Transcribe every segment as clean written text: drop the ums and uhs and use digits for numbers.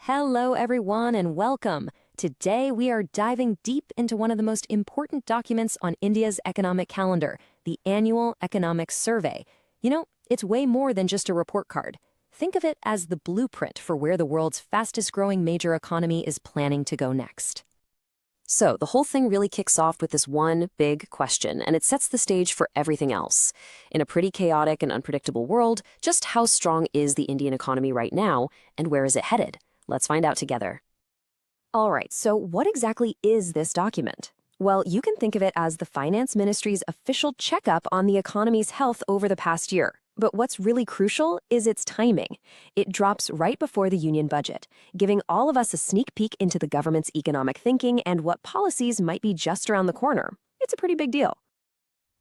Hello, everyone, and welcome. Today, we are diving deep into one of the most important documents on India's economic calendar, the Annual Economic Survey. It's way more than just a report card. Think of it as the blueprint for where the world's fastest-growing major economy is planning to go next. So, the whole thing really kicks off with this one big question, and it sets the stage for everything else. In a pretty chaotic and unpredictable world, just how strong is the Indian economy right now, and where is it headed? Let's find out together. All right, so what exactly is this document? Well, you can think of it as the Finance Ministry's official checkup on the economy's health over the past year. But what's really crucial is its timing. It drops right before the union budget, giving all of us a sneak peek into the government's economic thinking and what policies might be just around the corner. It's a pretty big deal.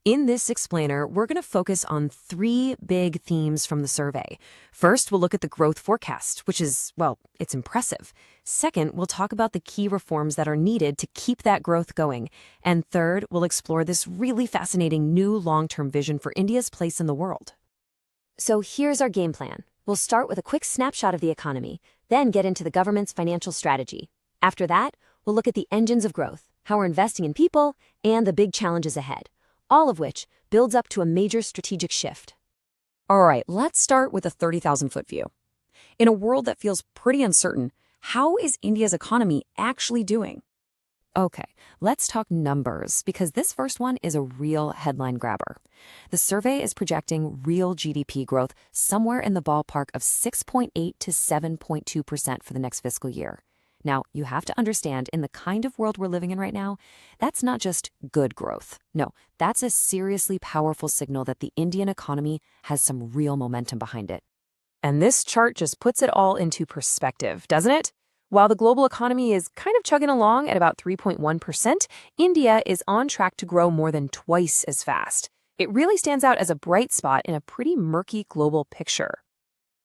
In this explainer, we're going to focus on three big themes from the survey. First, we'll look at the growth forecast, which is, well, it's impressive. Second, we'll talk about the key reforms that are needed to keep that growth going. And third, we'll explore this really fascinating new long-term vision for India's place in the world. So here's our game plan. We'll start with a quick snapshot of the economy, then get into the government's financial strategy. After that, we'll look at the engines of growth, how we're investing in people, and the big challenges ahead. All of which builds up to a major strategic shift. All right, let's start with a 30,000-foot view. In a world that feels pretty uncertain, how is India's economy actually doing? Okay, let's talk numbers, because this first one is a real headline grabber. The survey is projecting real GDP growth somewhere in the ballpark of 6.8 to 7.2% for the next fiscal year. Now, you have to understand, in the kind of world we're living in right now, that's not just good growth. No, that's a seriously powerful signal that the Indian economy has some real momentum behind it. And this chart just puts it all into perspective, doesn't it? While the global economy is kind of chugging along at about 3.1%, India is on track to grow more than twice as fast. It really stands out as a bright spot in a pretty murky global picture.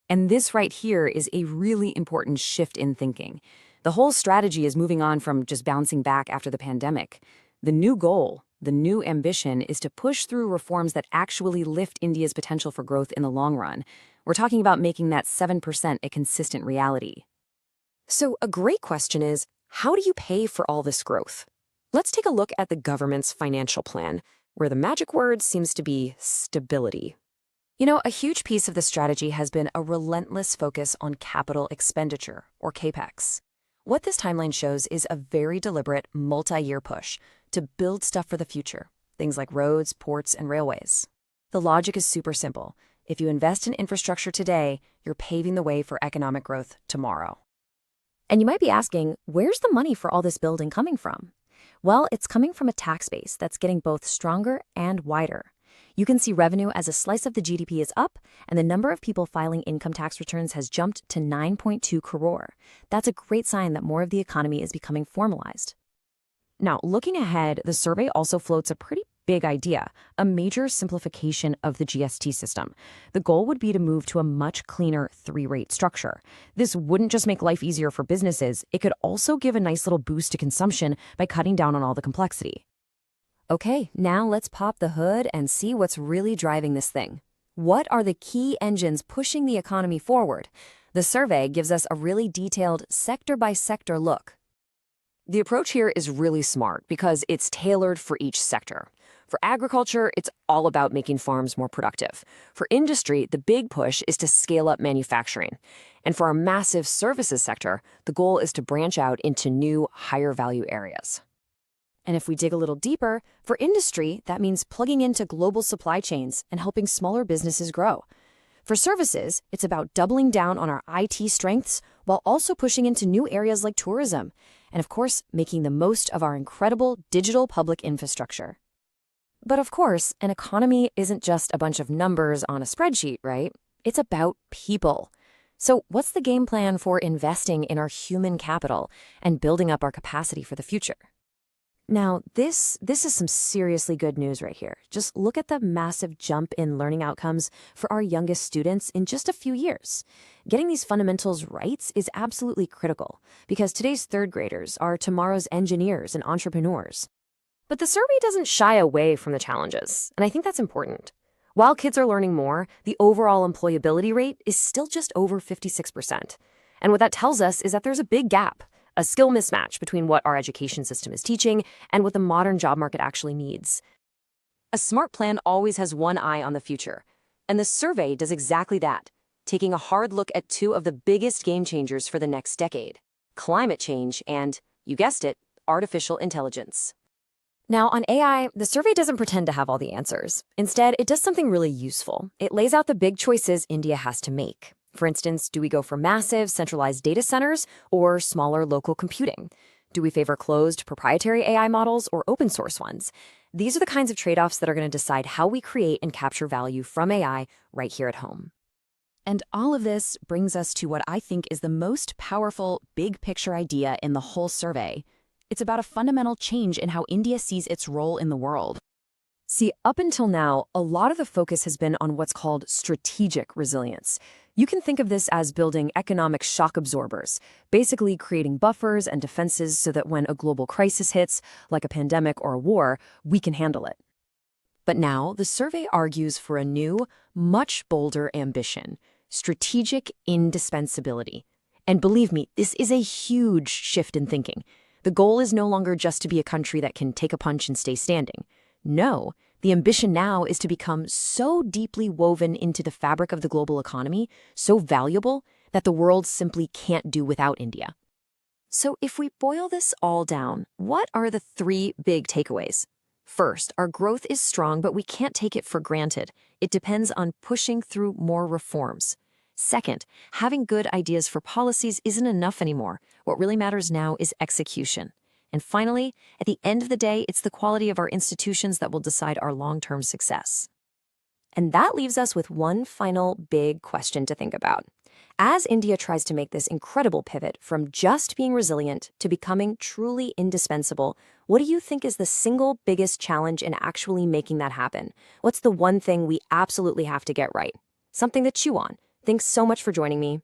And this right here is a really important shift in thinking. The whole strategy is moving on from just bouncing back after the pandemic. The new goal, the new ambition, is to push through reforms that actually lift India's potential for growth in the long run. We're talking about making that 7% a consistent reality. So a great question is, how do you pay for all this growth? Let's take a look at the government's financial plan, where the magic word seems to be stability. A huge piece of the strategy has been a relentless focus on capital expenditure, or CAPEX. What this timeline shows is a very deliberate, multi-year push to build stuff for the future, things like roads, ports, and railways. The logic is super simple. If you invest in infrastructure today, you're paving the way for economic growth tomorrow. And you might be asking, where's the money for all this building coming from? Well, it's coming from a tax base that's getting both stronger and wider. You can see revenue as a slice of the GDP is up, and the number of people filing income tax returns has jumped to 9.2 crore. That's a great sign that more of the economy is becoming formalized. Now, looking ahead, the survey also floats a pretty big idea, a major simplification of the GST system. The goal would be to move to a much cleaner three-rate structure. This wouldn't just make life easier for businesses, it could also give a nice little boost to consumption by cutting down on all the complexity. Okay, now let's pop the hood and see what's really driving this thing. What are the key engines pushing the economy forward? The survey gives us a really detailed sector-by-sector look. The approach here is really smart because it's tailored for each sector. For agriculture, it's all about making farms more productive. For industry, the big push is to scale up manufacturing. And for our massive services sector, the goal is to branch out into new, higher-value areas. And if we dig a little deeper, for industry, that means plugging into global supply chains and helping smaller businesses grow. For services, it's about doubling down on our IT strengths while also pushing into new areas like tourism. And of course, making the most of our incredible digital public infrastructure. But of course, an economy isn't just a bunch of numbers on a spreadsheet, right? It's about people. So what's the game plan for investing in our human capital and building up our capacity for the future? Now, this is some seriously good news right here. Just look at the massive jump in learning outcomes for our youngest students in just a few years. Getting these fundamentals right is absolutely critical because today's third graders are tomorrow's engineers and entrepreneurs. But the survey doesn't shy away from the challenges, and I think that's important. While kids are learning more, the overall employability rate is still just over 56%. And what that tells us is that there's a big gap, a skill mismatch between what our education system is teaching and what the modern job market actually needs. A smart plan always has one eye on the future, and the survey does exactly that, taking a hard look at two of the biggest game changers for the next decade: climate change and, you guessed it, artificial intelligence. Now, on AI, the survey doesn't pretend to have all the answers. Instead, it does something really useful. It lays out the big choices India has to make. For instance, do we go for massive, centralized data centers or smaller local computing? Do we favor closed, proprietary AI models or open source ones? These are the kinds of trade-offs that are going to decide how we create and capture value from AI right here at home. And all of this brings us to what I think is the most powerful, big-picture idea in the whole survey. It's about a fundamental change in how India sees its role in the world. See, up until now, a lot of the focus has been on what's called strategic resilience. You can think of this as building economic shock absorbers, basically creating buffers and defenses so that when a global crisis hits, like a pandemic or a war, we can handle it. But now, the survey argues for a new, much bolder ambition: strategic indispensability. And believe me, this is a huge shift in thinking. The goal is no longer just to be a country that can take a punch and stay standing. No, the ambition now is to become so deeply woven into the fabric of the global economy, so valuable, that the world simply can't do without India. So if we boil this all down, what are the three big takeaways? First, our growth is strong, but we can't take it for granted. It depends on pushing through more reforms. Second, having good ideas for policies isn't enough anymore. What really matters now is execution. And finally, at the end of the day, it's the quality of our institutions that will decide our long-term success. And that leaves us with one final big question to think about. As India tries to make this incredible pivot from just being resilient to becoming truly indispensable, what do you think is the single biggest challenge in actually making that happen? What's the one thing we absolutely have to get right? Something to chew on. Thanks so much for joining me.